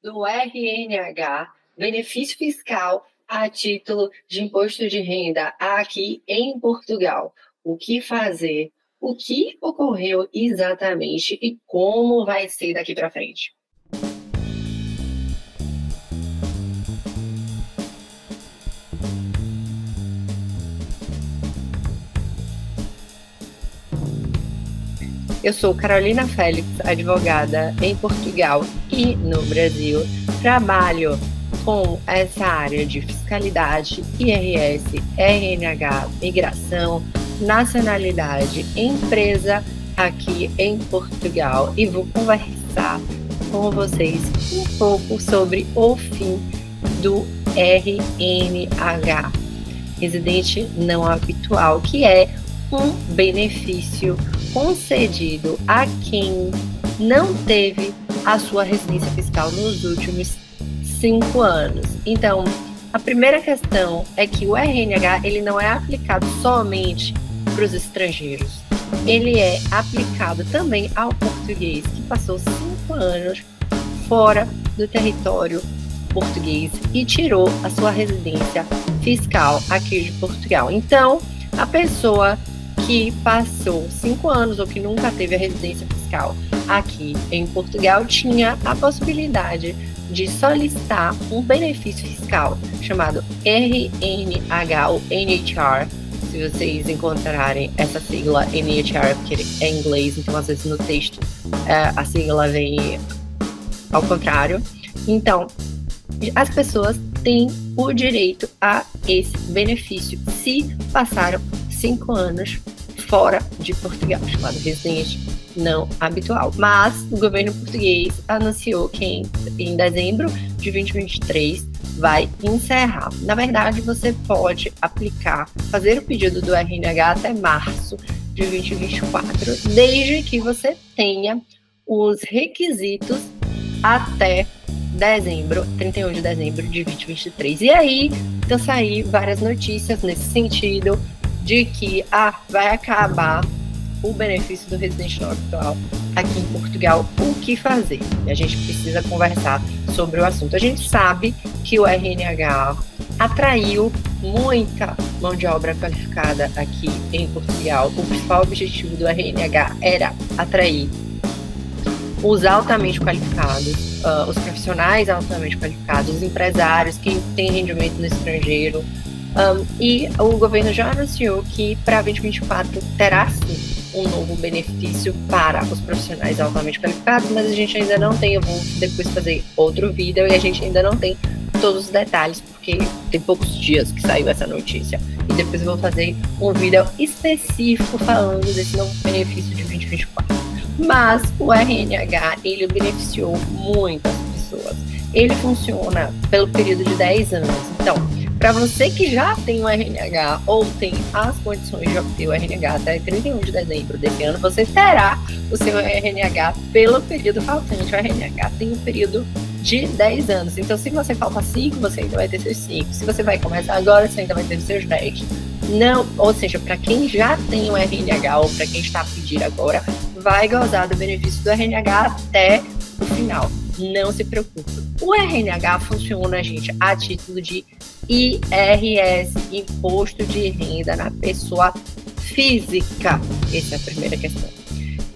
do RNH, benefício fiscal a título de imposto de renda aqui em Portugal. O que fazer? O que ocorreu exatamente e como vai ser daqui para frente? Eu sou Carolina Félix, advogada em Portugal e no Brasil. Trabalho com essa área de fiscalidade, IRS, RNH, migração, nacionalidade, empresa aqui em Portugal e vou conversar com vocês um pouco sobre o fim do RNH, residente não habitual, que é um benefício concedido a quem não teve a sua residência fiscal nos últimos 5 anos. Então, a primeira questão é que o RNH ele não é aplicado somente para os estrangeiros. Ele é aplicado também ao português que passou 5 anos fora do território português e tirou a sua residência fiscal aqui de Portugal. Então, a pessoa que passou 5 anos ou que nunca teve a residência fiscal aqui em Portugal tinha a possibilidade de solicitar um benefício fiscal chamado RNH ou NHR. Se vocês encontrarem essa sigla NHR, porque é em inglês, então às vezes no texto a sigla vem ao contrário. Então, as pessoas têm o direito a esse benefício se passaram 5 anos fora de Portugal, chamado residente não habitual. Mas o governo português anunciou que em dezembro de 2023 vai encerrar. Na verdade, você pode aplicar, fazer o pedido do RNH até março de 2024, desde que você tenha os requisitos até 31 de dezembro de 2023. E aí, então sair várias notícias nesse sentido, de que vai acabar o benefício do residente não habitual aqui em Portugal. O que fazer? A gente precisa conversar sobre o assunto. A gente sabe que o RNH atraiu muita mão de obra qualificada aqui em Portugal. O principal objetivo do RNH era atrair os altamente qualificados, os profissionais altamente qualificados, os empresários que têm rendimento no estrangeiro. E o governo já anunciou que para 2024 terá sim um novo benefício para os profissionais altamente qualificados, mas a gente ainda não tem, eu vou depois fazer outro vídeo e a gente ainda não tem todos os detalhes, porque tem poucos dias que saiu essa notícia. E depois eu vou fazer um vídeo específico falando desse novo benefício de 2024. Mas o RNH, ele beneficiou muitas pessoas. Ele funciona pelo período de 10 anos. Então, para você que já tem o RNH ou tem as condições de obter o RNH até 31 de dezembro desse ano, você terá o seu RNH pelo período faltante. O RNH tem um período de 10 anos. Então, se você falta 5, você ainda vai ter seus 5. Se você vai começar agora, você ainda vai ter seus 10. Não, ou seja, para quem já tem o RNH ou para quem está a pedir agora, vai gozar do benefício do RNH até o final. Não se preocupe. O RNH funciona, gente, a título de IRS, Imposto de Renda na Pessoa Física. Essa é a primeira questão.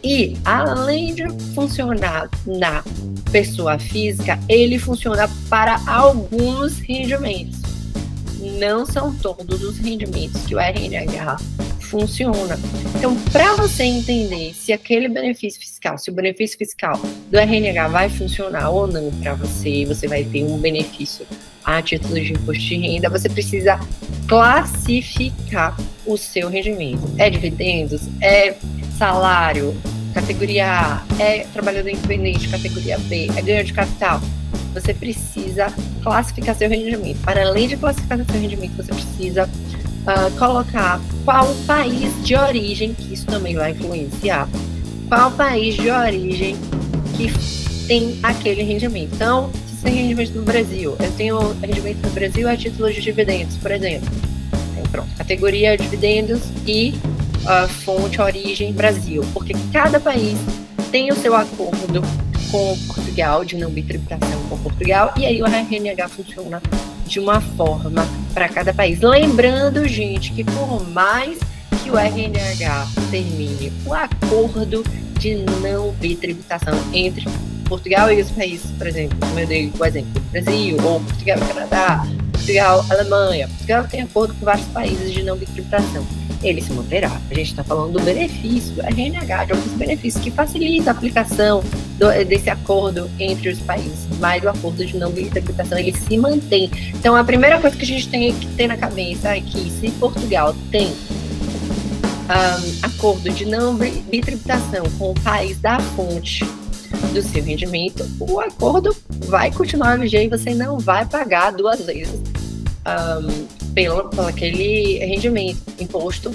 E, além de funcionar na pessoa física, ele funciona para alguns rendimentos. Não são todos os rendimentos que o RNH funciona. Então, para você entender se aquele benefício fiscal, se o benefício fiscal do RNH vai funcionar ou não para você, você vai ter um benefício a título de imposto de renda, você precisa classificar o seu rendimento. É dividendos? É salário? Categoria A? É trabalhador independente? Categoria B? É ganho de capital? Você precisa classificar seu rendimento. Para além de classificar seu rendimento, você precisa colocar qual o país de origem, que isso também vai influenciar, qual o país de origem que tem aquele rendimento. Então, se você tem rendimento no Brasil, eu tenho rendimento no Brasil a título de dividendos, por exemplo. Então, pronto, categoria dividendos e fonte origem Brasil, porque cada país tem o seu acordo com Portugal, de não bitributação com Portugal, e aí o RNH funciona de uma forma para cada país. Lembrando, gente, que por mais que o RNH termine o acordo de não bitributação entre Portugal e os países, por exemplo, como eu dei o exemplo, Brasil, ou Portugal e Canadá, Portugal, Alemanha. Portugal tem acordo com vários países de não bitributação. Ele se manterá. A gente está falando do benefício do RNH, de alguns benefícios que facilita a aplicação desse acordo entre os países, mas o acordo de não bitributação ele se mantém. Então, a primeira coisa que a gente tem que ter na cabeça é que se Portugal tem acordo de não bitributação com o país da fonte do seu rendimento, o acordo vai continuar vigente e você não vai pagar duas vezes pelo aquele rendimento, imposto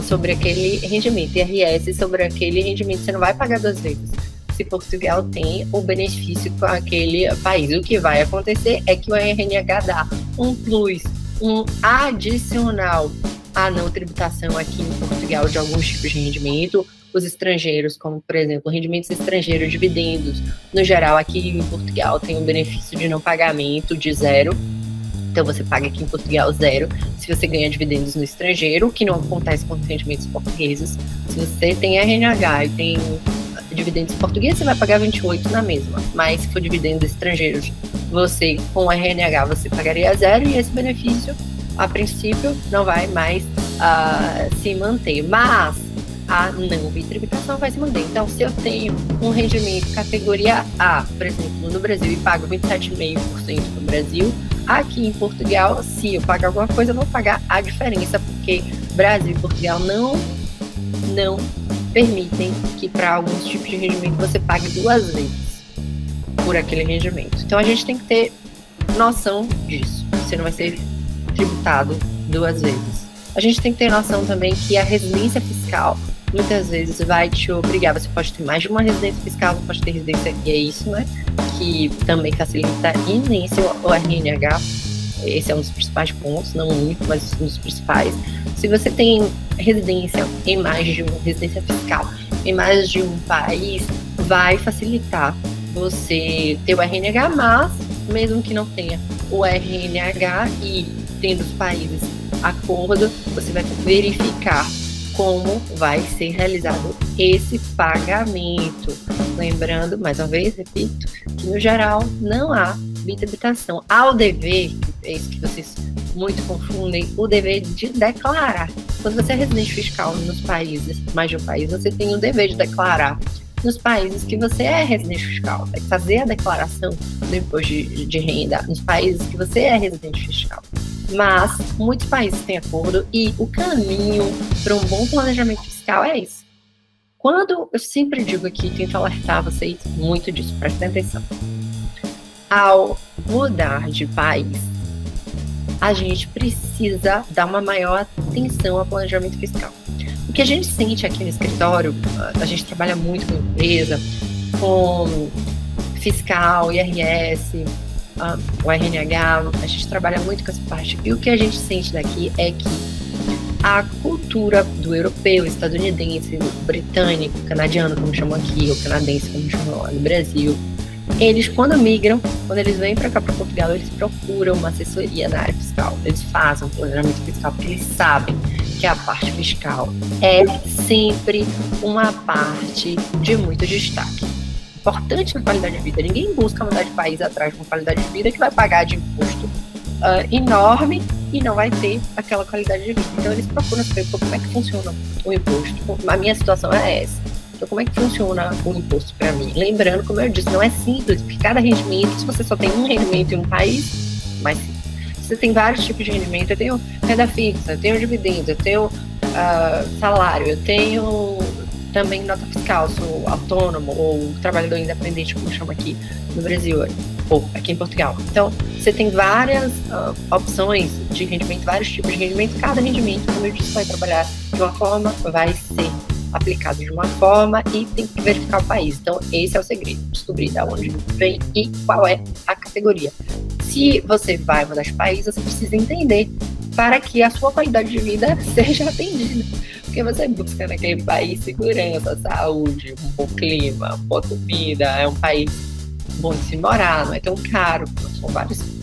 sobre aquele rendimento, IRS sobre aquele rendimento, você não vai pagar duas vezes. Se Portugal tem o benefício com aquele país, o que vai acontecer é que o RNH dá um plus, um adicional à não tributação aqui em Portugal de alguns tipos de rendimento. Os estrangeiros, como por exemplo, rendimentos estrangeiros, dividendos, no geral aqui em Portugal tem um benefício de não pagamento de zero. Então você paga aqui em Portugal zero se você ganha dividendos no estrangeiro, o que não acontece com os rendimentos portugueses. Se você tem RNH e tem dividendos portugueses, você vai pagar 28 na mesma. Mas se for dividendos estrangeiros, você com RNH você pagaria zero e esse benefício, a princípio, não vai mais se manter. Mas a não bitributação vai se manter. Então, se eu tenho um rendimento categoria A, por exemplo, no Brasil, e pago 27,5% no Brasil, aqui em Portugal, se eu pagar alguma coisa, eu vou pagar a diferença, porque Brasil e Portugal não permitem que para alguns tipos de rendimento você pague duas vezes por aquele rendimento. Então, a gente tem que ter noção disso. Você não vai ser tributado duas vezes. A gente tem que ter noção também que a residência fiscal muitas vezes vai te obrigar, você pode ter mais de uma residência fiscal, você pode ter residência, e é isso, né, que também facilita imenso o RNH. Esse é um dos principais pontos, não o único, mas um dos principais. Se você tem residência em mais de uma residência fiscal em mais de um país, vai facilitar você ter o RNH, mas mesmo que não tenha o RNH e tendo os países acordo, você vai verificar como vai ser realizado esse pagamento. Lembrando, mais uma vez, repito, que no geral não há bitributação. Há o dever, é isso que vocês muito confundem, o dever de declarar. Quando você é residente fiscal nos países, mais de um país, você tem o dever de declarar nos países que você é residente fiscal. Tem que fazer a declaração do imposto de renda nos países que você é residente fiscal. Mas muitos países têm acordo e o caminho para um bom planejamento fiscal é isso. Quando eu sempre digo aqui, tento alertar vocês muito disso, prestem atenção. Ao mudar de país, a gente precisa dar uma maior atenção ao planejamento fiscal. O que a gente sente aqui no escritório, a gente trabalha muito com empresa, com fiscal, IRS, o RNH, a gente trabalha muito com essa parte. E o que a gente sente daqui é que a cultura do europeu, estadunidense, britânico, canadiano, como chamam aqui, ou canadense, como chamam lá no Brasil, eles, quando migram, quando eles vêm para cá, para Portugal, eles procuram uma assessoria na área fiscal. Eles fazem um planejamento fiscal porque eles sabem que a parte fiscal é sempre uma parte de muito destaque. Importante na qualidade de vida. Ninguém busca mudar de país atrás de uma qualidade de vida que vai pagar de imposto enorme e não vai ter aquela qualidade de vida. Então, eles procuram saber como é que funciona o imposto. A minha situação é essa. Então, como é que funciona o imposto para mim? Lembrando, como eu disse, não é simples, porque cada rendimento, se você só tem um rendimento em um país, mais simples. Se você tem vários tipos de rendimento, eu tenho renda fixa, eu tenho dividendo, eu tenho salário, eu tenho também nota fiscal, sou autônomo ou trabalhador independente, como chama aqui no Brasil, ou aqui em Portugal. Então, você tem várias opções de rendimento, vários tipos de rendimento. Cada rendimento, como eu disse, vai trabalhar de uma forma, vai ser aplicado de uma forma e tem que verificar o país. Então, esse é o segredo, descobrir de onde vem e qual é a categoria. Se você vai mudar de país, você precisa entender para que a sua qualidade de vida seja atendida. Porque você busca naquele país segurança, saúde, um bom clima, boa comida, é um país bom de se morar, não é tão caro, são várias coisas.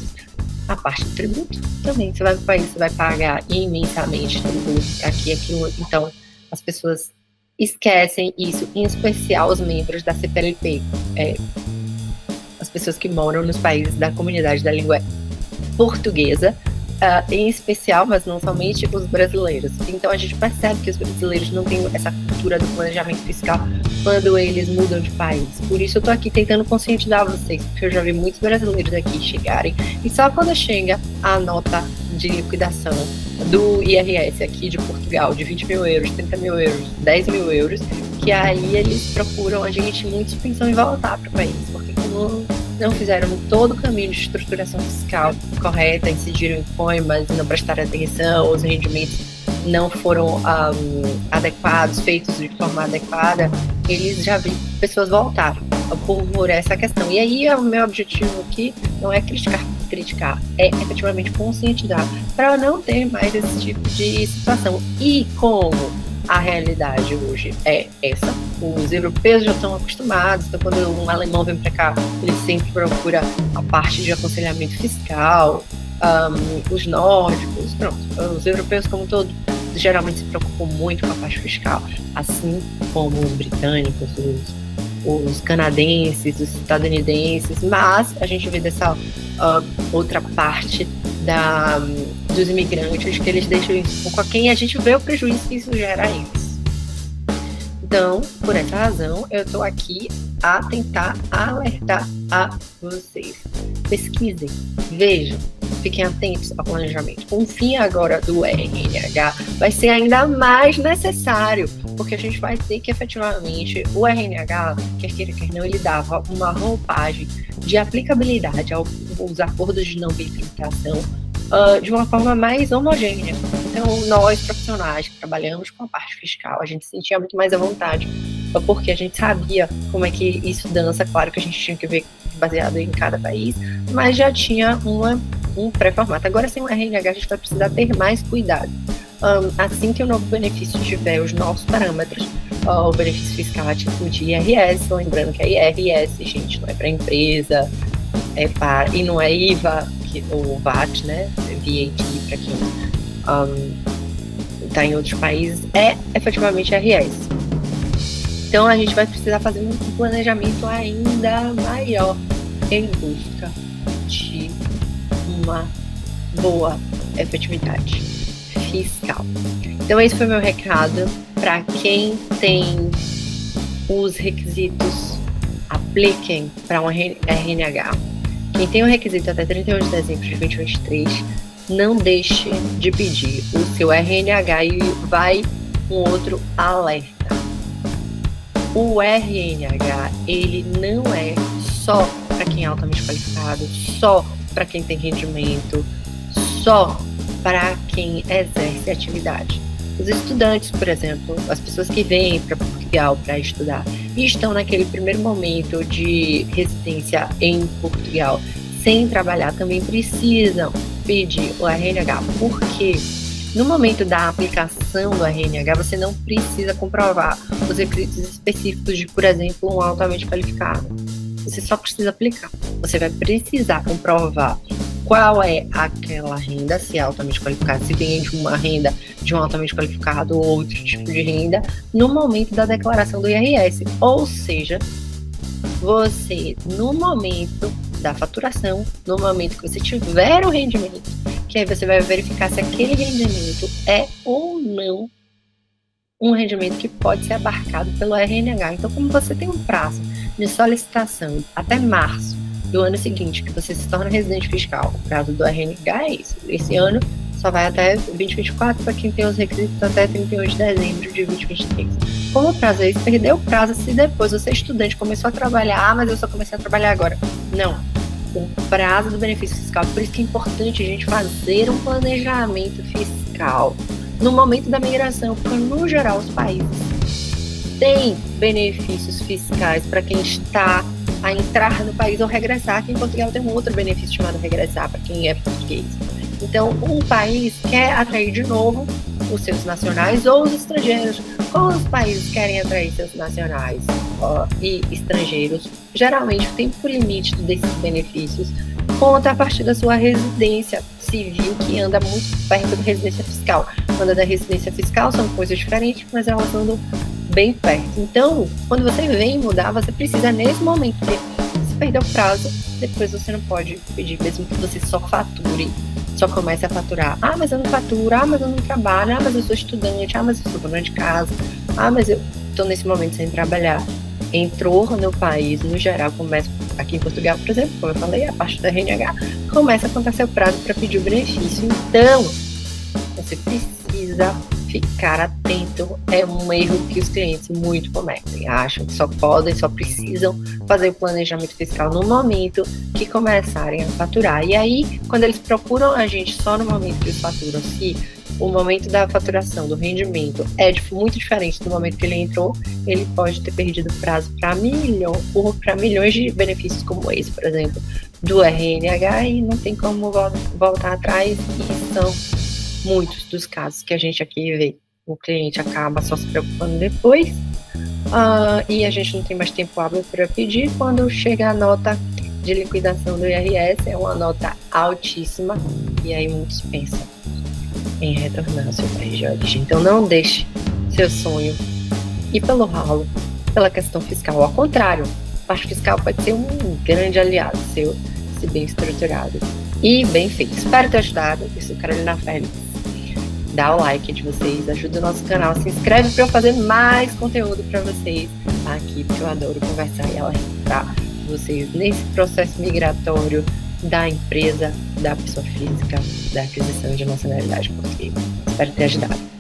A parte do tributo também, você vai para o país, você vai pagar imensamente tributo aqui, aquilo. Então, as pessoas esquecem isso, em especial os membros da CPLP, as pessoas que moram nos países da comunidade da língua portuguesa, em especial, mas não somente os brasileiros. Então a gente percebe que os brasileiros não têm essa cultura do planejamento fiscal quando eles mudam de país. Por isso eu tô aqui tentando conscientizar vocês, porque eu já vi muitos brasileiros aqui chegarem e só quando chega a nota de liquidação do IRS aqui de Portugal, de 20 mil euros, 30 mil euros, 10 mil euros, que aí eles procuram a gente, muitos pensam em voltar para o país, porque como não fizeram todo o caminho de estruturação fiscal correta, incidiram em coimas, não prestaram atenção, os rendimentos não foram adequados, feitos de forma adequada, eles já vi pessoas voltar por essa questão. E aí o meu objetivo aqui não é criticar, é efetivamente conscientizar para não ter mais esse tipo de situação. E como a realidade hoje é essa, os europeus já estão acostumados, então quando um alemão vem para cá, ele sempre procura a parte de aconselhamento fiscal, os nórdicos, pronto, os europeus como todo, geralmente se preocupam muito com a parte fiscal, assim como os britânicos, os canadenses, os estadunidenses, mas a gente vê dessa outra parte dos imigrantes que eles deixam isso um pouco aquém, a gente vê o prejuízo que isso gera a eles. Então, por essa razão, eu estou aqui a tentar alertar a vocês. Pesquisem, vejam, fiquem atentos ao planejamento. Com o fim agora do RNH, vai ser ainda mais necessário, porque a gente vai ter que efetivamente, o RNH, quer queira, quer não, ele dava uma roupagem de aplicabilidade aos acordos de não verificação de uma forma mais homogênea. Então, nós profissionais que trabalhamos com a parte fiscal, a gente se sentia muito mais à vontade, porque a gente sabia como é que isso dança. Claro que a gente tinha que ver baseado em cada país, mas já tinha um pré-formato. Agora, sem o RNH, a gente vai precisar ter mais cuidado. Assim que o novo benefício tiver os novos parâmetros, o benefício fiscal a título de IRS, lembrando que a IRS, gente, não é para empresa, e não é IVA, ou VAT, né? VAT, para quem está em outros países, é efetivamente IRS. Então a gente vai precisar fazer um planejamento ainda maior em busca de uma boa efetividade fiscal. Então esse foi meu recado para quem tem os requisitos, apliquem para um RNH. Quem tem o requisito até 31 de dezembro de 2023, não deixe de pedir o seu RNH. E vai um outro alerta. O RNH, ele não é só para quem é altamente qualificado, só para quem tem rendimento, só para quem exerce atividade. Os estudantes, por exemplo, as pessoas que vêm para Portugal para estudar e estão naquele primeiro momento de residência em Portugal sem trabalhar, também precisam pedir o RNH, porque no momento da aplicação do RNH você não precisa comprovar os requisitos específicos de, por exemplo, um altamente qualificado. Você só precisa aplicar. Você vai precisar comprovar qual é aquela renda, se é altamente qualificado, se vem de uma renda de um altamente qualificado ou outro tipo de renda, no momento da declaração do IRS. Ou seja, você, no momento da faturação, no momento que você tiver o rendimento, que aí você vai verificar se aquele rendimento é ou não um rendimento que pode ser abarcado pelo RNH. Então, como você tem um prazo de solicitação até março do ano seguinte, que você se torna residente fiscal, o prazo do RNH é isso. Esse ano só vai até 2024 para quem tem os requisitos até 31 de dezembro de 2023. Como o prazo é esse, perdeu o prazo se depois você é estudante, começou a trabalhar, mas eu só comecei a trabalhar agora. Não. O prazo do benefício fiscal, por isso que é importante a gente fazer um planejamento fiscal no momento da migração, porque no geral os países têm benefícios fiscais para quem está a entrar no país ou regressar. Aqui em Portugal tem um outro benefício chamado regressar para quem é português. Então, um país quer atrair de novo os seus nacionais ou os estrangeiros. Como os países querem atrair seus nacionais e estrangeiros, geralmente o tempo limite desses benefícios conta a partir da sua residência civil, que anda muito perto da residência fiscal. Quando é da residência fiscal, são coisas diferentes, mas elas andam bem perto. Então, quando você vem mudar, você precisa nesse momento, porque se perder o prazo, depois você não pode pedir, mesmo que você só fature, só comece a faturar. Ah, mas eu não faturo, ah, mas eu não trabalho, ah, mas eu sou estudante, ah, mas eu sou dona de casa, ah, mas eu estou nesse momento sem trabalhar. Entrou no país, no geral, começa aqui em Portugal, por exemplo, como eu falei, a parte da RNH, começa a acontecer o prazo para pedir o benefício. Então, você precisa ficar atento. É um erro que os clientes muito cometem. Acham que só podem, só precisam fazer o planejamento fiscal no momento que começarem a faturar. E aí, quando eles procuram a gente só no momento que eles faturam, se o momento da faturação, do rendimento, é muito diferente do momento que ele entrou, ele pode ter perdido o prazo para milhões de benefícios como esse, por exemplo, do RNH, e não tem como voltar atrás, e são muitos dos casos que a gente aqui vê. O cliente acaba só se preocupando depois, e a gente não tem mais tempo hábil para pedir. Quando chega a nota de liquidação do IRS, é uma nota altíssima, e aí muitos pensam em retornar ao seu país de origem. Então não deixe seu sonho ir pelo ralo pela questão fiscal. Ao contrário, a parte fiscal pode ser um grande aliado seu, se bem estruturado e bem feito. Espero ter ajudado. Eu sou Carolina Félix. Dá o like de vocês, ajuda o nosso canal, se inscreve para eu fazer mais conteúdo para vocês aqui, porque eu adoro conversar e alertar vocês nesse processo migratório da empresa, da pessoa física, da aquisição de nacionalidade portuguesa. Espero ter ajudado.